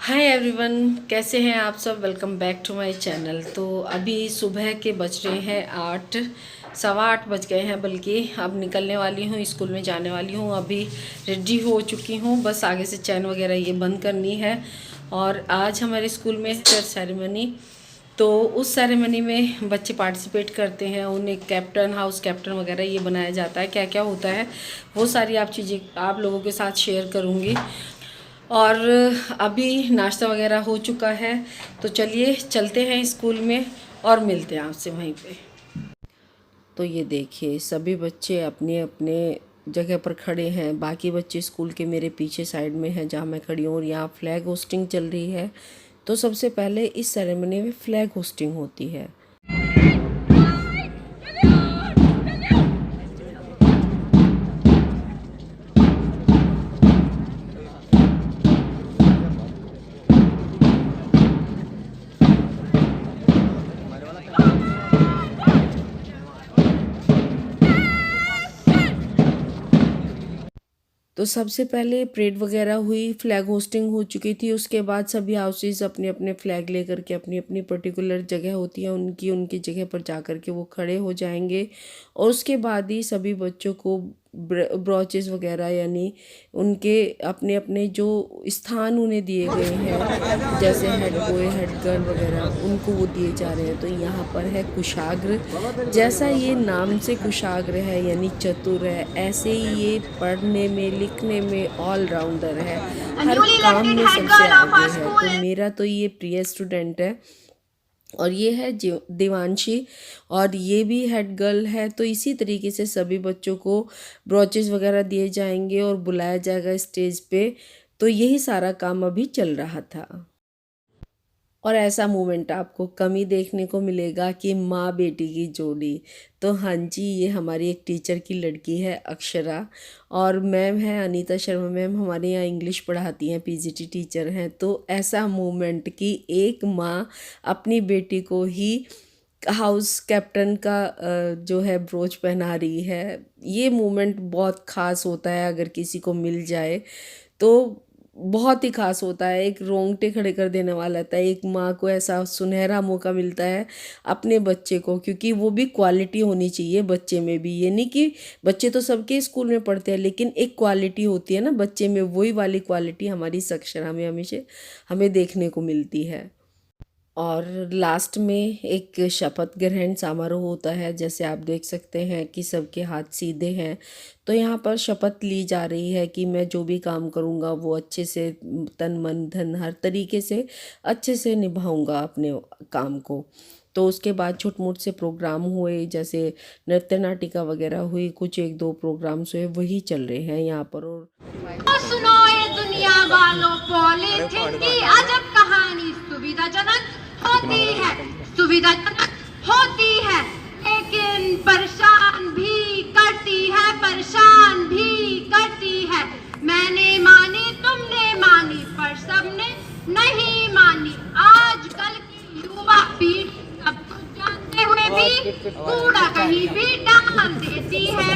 Hi everyone, कैसे हैं आप सब। Welcome back to my channel. तो अभी सुबह के बज रहे हैं 8, सवा 8 बज गए हैं। बल्कि अब निकलने वाली हूँ, स्कूल में जाने वाली हूँ। अभी रेडी हो चुकी हूँ, बस आगे से चैन वगैरह ये बंद करनी है। और आज हमारे स्कूल में है सेरेमनी। तो उस सेरेमनी में बच्चे पार्टिसिपेट करते हैं, उन्हें कैप्टन, हाउस कैप्टन वगैरह ये बनाया जाता है। क्या क्या होता है वो सारी आप चीज़ें आप लोगों के साथ शेयर करूँगी। और अभी नाश्ता वगैरह हो चुका है, तो चलिए चलते हैं स्कूल में और मिलते हैं आपसे वहीं पे। तो ये देखिए, सभी बच्चे अपने अपने जगह पर खड़े हैं। बाकी बच्चे स्कूल के मेरे पीछे साइड में हैं जहाँ मैं खड़ी हूँ, और यहाँ फ्लैग होस्टिंग चल रही है। तो सबसे पहले इस सेरेमनी में फ्लैग होस्टिंग होती है। तो सबसे पहले परेड वगैरह हुई, फ्लैग होस्टिंग हो चुकी थी। उसके बाद सभी हाउसेस अपने अपने फ्लैग लेकर के अपनी अपनी पर्टिकुलर जगह होती है उनकी जगह पर जा कर के वो खड़े हो जाएंगे। और उसके बाद ही सभी बच्चों को ब्रॉचेस वगैरह, यानी उनके अपने अपने जो स्थान उन्हें दिए गए हैं, जैसे हेड बॉय, हेड गर्ल वगैरह, उनको वो दिए जा रहे हैं। तो यहाँ पर है कुशाग्र। जैसा ये नाम से कुशाग्र है यानी चतुर है, ऐसे ही ये पढ़ने में, लिखने में ऑलराउंडर है, हर काम में सबसे आगे है। तो मेरा तो ये प्रिय स्टूडेंट है। और ये है देवांशी, और ये भी हेड गर्ल है। तो इसी तरीके से सभी बच्चों को ब्रॉचेस वगैरह दिए जाएंगे और बुलाया जाएगा स्टेज पे। तो यही सारा काम अभी चल रहा था। और ऐसा मोमेंट आपको कम ही देखने को मिलेगा कि माँ बेटी की जोड़ी। तो हाँ जी, ये हमारी एक टीचर की लड़की है अक्षरा, और मैम है अनीता शर्मा मैम, हमारे यहाँ इंग्लिश पढ़ाती हैं, पीजीटी टीचर हैं। तो ऐसा मोमेंट कि एक माँ अपनी बेटी को ही हाउस कैप्टन का जो है ब्रोच पहना रही है, ये मोमेंट बहुत ख़ास होता है। अगर किसी को मिल जाए तो बहुत ही ख़ास होता है, एक रोंगटे खड़े कर देने वाला होता है। एक माँ को ऐसा सुनहरा मौका मिलता है अपने बच्चे को, क्योंकि वो भी क्वालिटी होनी चाहिए बच्चे में भी। ये नहीं कि बच्चे तो सबके स्कूल में पढ़ते हैं, लेकिन एक क्वालिटी होती है ना बच्चे में, वही वाली क्वालिटी हमारी अक्षरा में हमेशा हमें देखने को मिलती है। और लास्ट में एक शपथ ग्रहण समारोह होता है। जैसे आप देख सकते हैं कि सबके हाथ सीधे हैं। तो यहाँ पर शपथ ली जा रही है कि मैं जो भी काम करूँगा वो अच्छे से, तन मन धन हर तरीके से अच्छे से निभाऊँगा अपने काम को। तो उसके बाद छोट मोट से प्रोग्राम हुए, जैसे नृत्य नाटिका वगैरह हुई, कुछ एक दो प्रोग्राम्स हुए, वही चल रहे हैं यहाँ पर। और सुनो ये दुनिया वालों, पॉलीथिन की अजब कहानी सुविधाजनक होती है, सुविधाजनक होती है, लेकिन परेशान भी करती है, परेशान भी करती है। मैंने मानी, तुमने मानी, पर सबने नहीं मानी। आजकल की युवा पीढ़ी सब कुछ जानते हुए भी कूड़ा कहीं भी डाल देती है।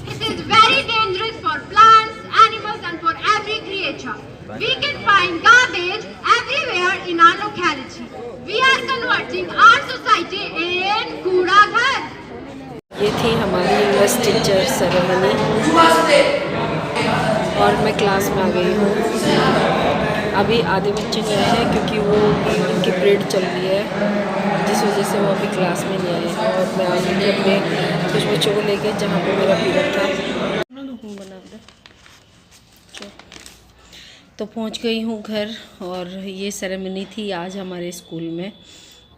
This is very dangerous for plants, animals and for every creature. We can find garbage everywhere in our locality. We are converting our society in कूड़ा घर। ये थी हमारी इंग्लिश टीचर सेरेमनी, और मैं क्लास में आ गई हूँ। अभी आधे बच्चे गए हैं क्योंकि वो उनकी परेड चल रही है, जिस वजह से वो अभी क्लास में नहीं आए हैं। और मैं आ गई अपने कुछ बच्चों को लेके जहाँ पे मेरा पीरियड था। तो पहुँच गई हूँ घर, और ये सेरेमनी थी आज हमारे स्कूल में।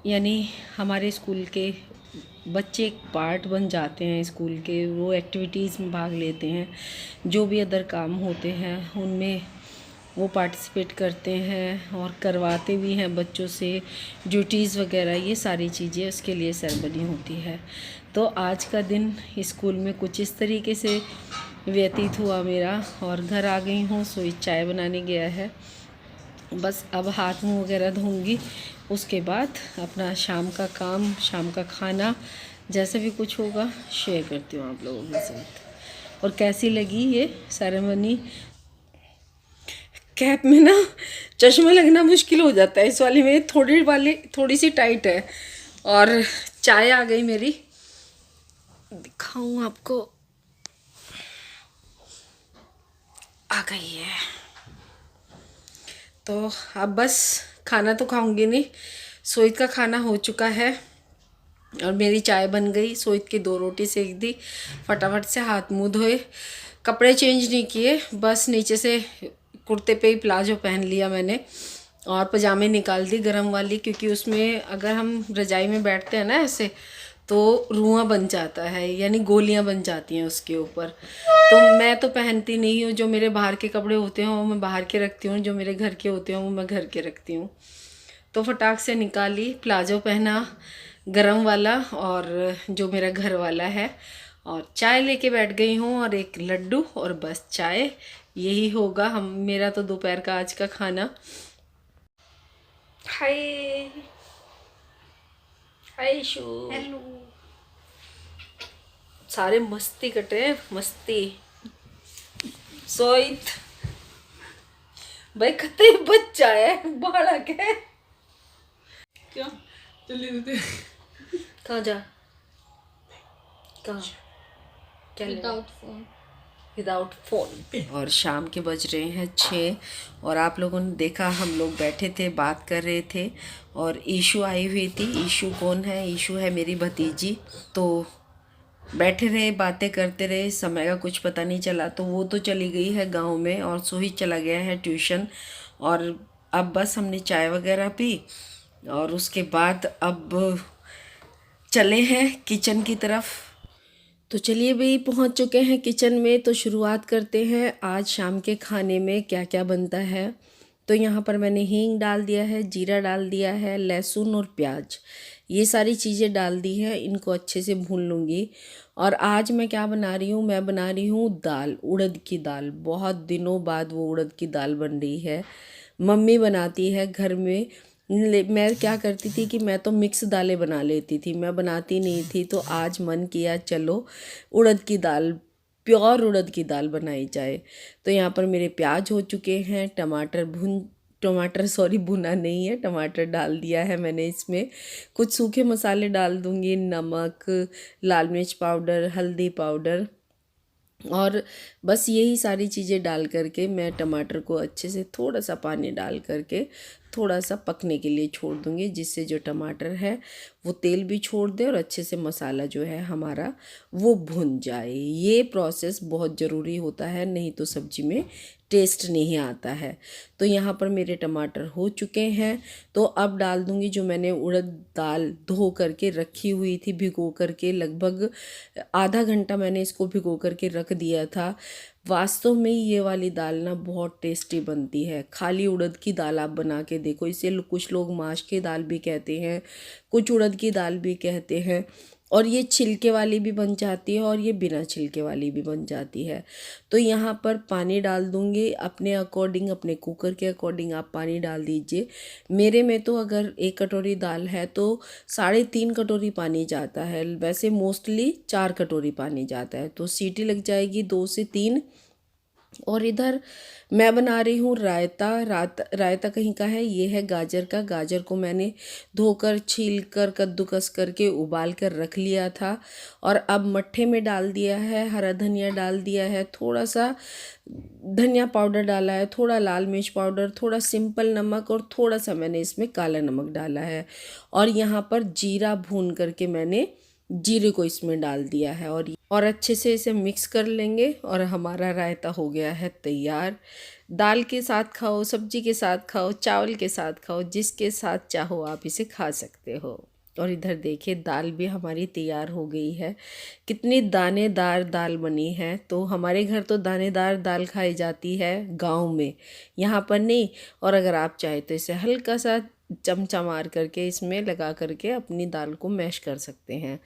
यानी हमारे स्कूल के बच्चे एक पार्ट बन जाते हैं स्कूल के, वो एक्टिविटीज़ में भाग लेते हैं, जो भी अदर काम होते हैं उनमें वो पार्टिसिपेट करते हैं और करवाते भी हैं बच्चों से ड्यूटीज़ वगैरह, ये सारी चीज़ें उसके लिए सेरेमनी होती है। तो आज का दिन स्कूल में कुछ इस तरीके से व्यतीत हुआ मेरा, और घर आ गई हूँ। सोई चाय बनाने गया है, बस अब हाथ मुंह वगैरह धोऊंगी। उसके बाद अपना शाम का काम, शाम का खाना, जैसे भी कुछ होगा शेयर करती हूँ आप लोगों के साथ। और कैसी लगी ये सेरेमनी कैप में ना चश्मा लगना मुश्किल हो जाता है, इस वाली में थोड़ी सी टाइट है। और चाय आ गई मेरी, दिखाऊं आपको, आ गई है। तो अब बस खाना तो खाऊंगी नहीं, सोइत का खाना हो चुका है और मेरी चाय बन गई। सोइत की 2 रोटी सेक दी, फटाफट से हाथ मुंह धोए, कपड़े चेंज नहीं किए, बस नीचे से कुर्ते पे ही प्लाजो पहन लिया मैंने और पजामे निकाल दी गरम वाली, क्योंकि उसमें अगर हम रजाई में बैठते हैं ना ऐसे तो रुआं बन जाता है, यानी गोलियां बन जाती हैं उसके ऊपर। तो मैं तो पहनती नहीं हूँ, जो मेरे बाहर के कपड़े होते हैं वो मैं बाहर के रखती हूँ, जो मेरे घर के होते हैं वो मैं घर के रखती हूँ। तो फटाक से निकाली, प्लाजो पहना गरम वाला और जो मेरा घर वाला है, और चाय लेके बैठ गई हूँ और एक लड्डू और बस चाय, यही होगा हम मेरा तो दोपहर का आज का खाना। हाय हाय शू, हेलो। सारे मस्ती कटे हैं, मस्ती। सोइत भाई खतरे बच्चा है, बालक है क्या चलिए देते कहाँ जा, कहाँ, क्या विदाउट फोन। Without phone. और शाम के बज रहे हैं 6 और आप लोगों ने देखा हम लोग बैठे थे बात कर रहे थे और ईशू आई हुई थी। ईशू कौन है? ईशू है मेरी भतीजी। तो बैठे रहे बातें करते रहे, समय का कुछ पता नहीं चला। तो वो तो चली गई है गांव में और सोही चला गया है ट्यूशन। और अब बस हमने चाय वगैरह पी और उसके बाद अब चले हैं किचन की तरफ। तो चलिए भाई पहुंच चुके हैं किचन में, तो शुरुआत करते हैं आज शाम के खाने में क्या क्या बनता है। तो यहाँ पर मैंने हींग डाल दिया है, जीरा डाल दिया है, लहसुन और प्याज, ये सारी चीज़ें डाल दी है। इनको अच्छे से भून लूँगी। और आज मैं क्या बना रही हूँ? मैं बना रही हूँ दाल, उड़द की दाल। बहुत दिनों बाद वो उड़द की दाल बन रही है, मम्मी बनाती है घर में। मैं क्या करती थी कि मैं तो मिक्स दालें बना लेती थी, मैं बनाती नहीं थी। तो आज मन किया चलो उड़द की दाल, प्योर उड़द की दाल बनाई जाए। तो यहाँ पर मेरे प्याज हो चुके हैं, टमाटर सॉरी भुना नहीं है, टमाटर डाल दिया है मैंने इसमें। कुछ सूखे मसाले डाल दूँगी, नमक, लाल मिर्च पाउडर, हल्दी पाउडर, और बस यही सारी चीज़ें डाल करके मैं टमाटर को अच्छे से थोड़ा सा पानी डाल करके थोड़ा सा पकने के लिए छोड़ दूँगी, जिससे जो टमाटर है वो तेल भी छोड़ दे और अच्छे से मसाला जो है हमारा वो भुन जाए। ये प्रोसेस बहुत ज़रूरी होता है, नहीं तो सब्ज़ी में टेस्ट नहीं आता है। तो यहाँ पर मेरे टमाटर हो चुके हैं। तो अब डाल दूँगी जो मैंने उड़द दाल धो करके रखी हुई थी, भिगो करके, लगभग आधा घंटा मैंने इसको भिगो करके रख दिया था। वास्तव में ये वाली दाल ना बहुत टेस्टी बनती है। खाली उड़द की दाल आप बना के देखो, इसे कुछ लोग माश की दाल भी कहते हैं, कुछ उड़द की दाल भी कहते हैं, और ये छिलके वाली भी बन जाती है और ये बिना छिलके वाली भी बन जाती है। तो यहाँ पर पानी डाल दूँगी अपने अकॉर्डिंग, अपने कुकर के अकॉर्डिंग आप पानी डाल दीजिए। मेरे में तो अगर 1 कटोरी दाल है तो 3.5 कटोरी पानी जाता है, वैसे मोस्टली 4 कटोरी पानी जाता है। तो सीटी लग जाएगी 2 से 3। और इधर मैं बना रही हूँ रायता। रायता कहीं का है, ये है गाजर का। गाजर को मैंने धोकर, छील कर, कद्दूकस करके उबाल कर रख लिया था और अब मट्ठे में डाल दिया है। हरा धनिया डाल दिया है, थोड़ा सा धनिया पाउडर डाला है, थोड़ा लाल मिर्च पाउडर, थोड़ा सिंपल नमक और थोड़ा सा मैंने इसमें काला नमक डाला है। और यहाँ पर जीरा भून करके मैंने जीरे को इसमें डाल दिया है और अच्छे से इसे मिक्स कर लेंगे और हमारा रायता हो गया है तैयार। दाल के साथ खाओ, सब्जी के साथ खाओ, चावल के साथ खाओ, जिसके साथ चाहो आप इसे खा सकते हो। और इधर देखिए दाल भी हमारी तैयार हो गई है। कितनी दानेदार दाल बनी है। तो हमारे घर तो दानेदार दाल खाई जाती है गांव में, यहाँ पर नहीं। और अगर आप चाहे तो इसे हल्का सा चमचा मार करके इसमें लगा करके अपनी दाल को मैश कर सकते हैं।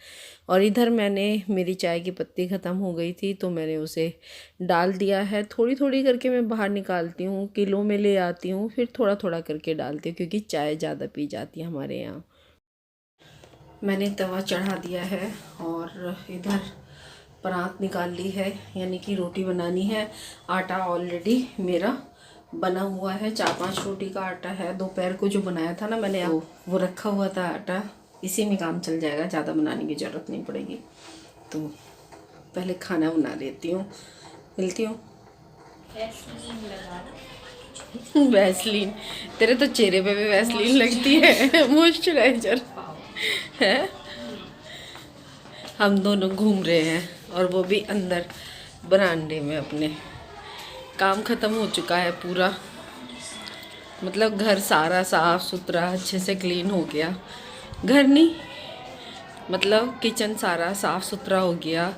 और इधर मेरी चाय की पत्ती ख़त्म हो गई थी तो मैंने उसे डाल दिया है। थोड़ी थोड़ी करके मैं बाहर निकालती हूँ, किलो में ले आती हूँ, फिर थोड़ा थोड़ा करके डालती हूँ, क्योंकि चाय ज़्यादा पी जाती है हमारे यहाँ। मैंने तवा चढ़ा दिया है और इधर परात निकाल ली है, यानी कि रोटी बनानी है। आटा ऑलरेडी मेरा बना हुआ है, 4-5 रोटी का आटा है। दोपहर को जो बनाया था ना मैंने, वो रखा हुआ था आटा, इसी में काम चल जाएगा, ज़्यादा बनाने की ज़रूरत नहीं पड़ेगी। तो पहले खाना बना लेती हूँ, मिलती हूँ। वैसलीन, तेरे तो चेहरे पे भी वैसलीन लगती है, मॉइस्चराइजर है। हम दोनों घूम रहे हैं और वो भी अंदर बरामदे में अपने। काम ख़त्म हो चुका है पूरा, मतलब घर सारा साफ़ सुथरा अच्छे से क्लीन हो गया। घर नहीं, मतलब किचन सारा साफ़ सुथरा हो गया,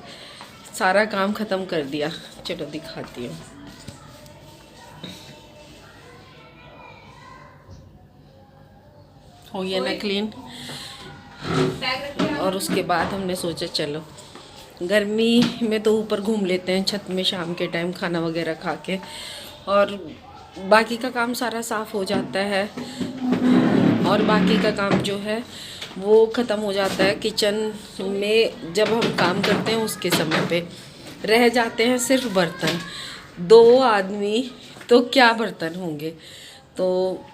सारा काम ख़त्म कर दिया। चलो दिखाती हूँ। हो गया ना क्लीन। और उसके बाद हमने सोचा चलो गर्मी में तो ऊपर घूम लेते हैं छत में शाम के टाइम खाना वगैरह खा के, और बाकी का काम सारा साफ़ हो जाता है और बाकी का काम जो है वो ख़त्म हो जाता है। किचन में जब हम काम करते हैं उसके समय पे रह जाते हैं सिर्फ बर्तन। 2 आदमी तो क्या बर्तन होंगे, तो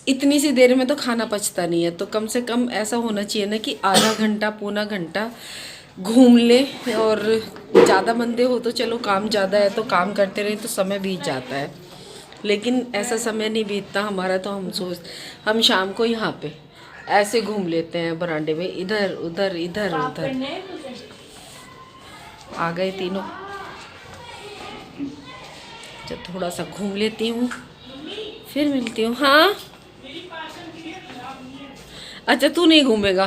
इतनी सी देर में तो खाना पचता नहीं है। तो कम से कम ऐसा होना चाहिए ना कि आधा घंटा पौना घंटा घूम ले। और ज़्यादा बंदे हो तो चलो काम ज़्यादा है तो काम करते रहे तो समय बीत जाता है, लेकिन ऐसा समय नहीं बीतता हमारा। तो हम शाम को यहाँ पे ऐसे घूम लेते हैं बरामदे में, इधर उधर इधर उधर। आ गए तीनों, तो थोड़ा सा घूम लेती हूँ फिर मिलती हूँ। हाँ अच्छा, तू नहीं घूमेगा?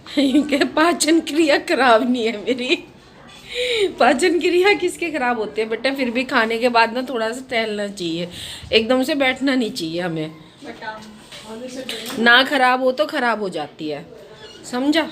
क्या पाचन क्रिया खराब नहीं है मेरी? पाचन क्रिया किसके खराब होते हैं बेटा? फिर भी खाने के बाद ना थोड़ा सा टहलना चाहिए, एकदम से बैठना नहीं चाहिए हमें। ना खराब हो तो खराब हो जाती है, समझा?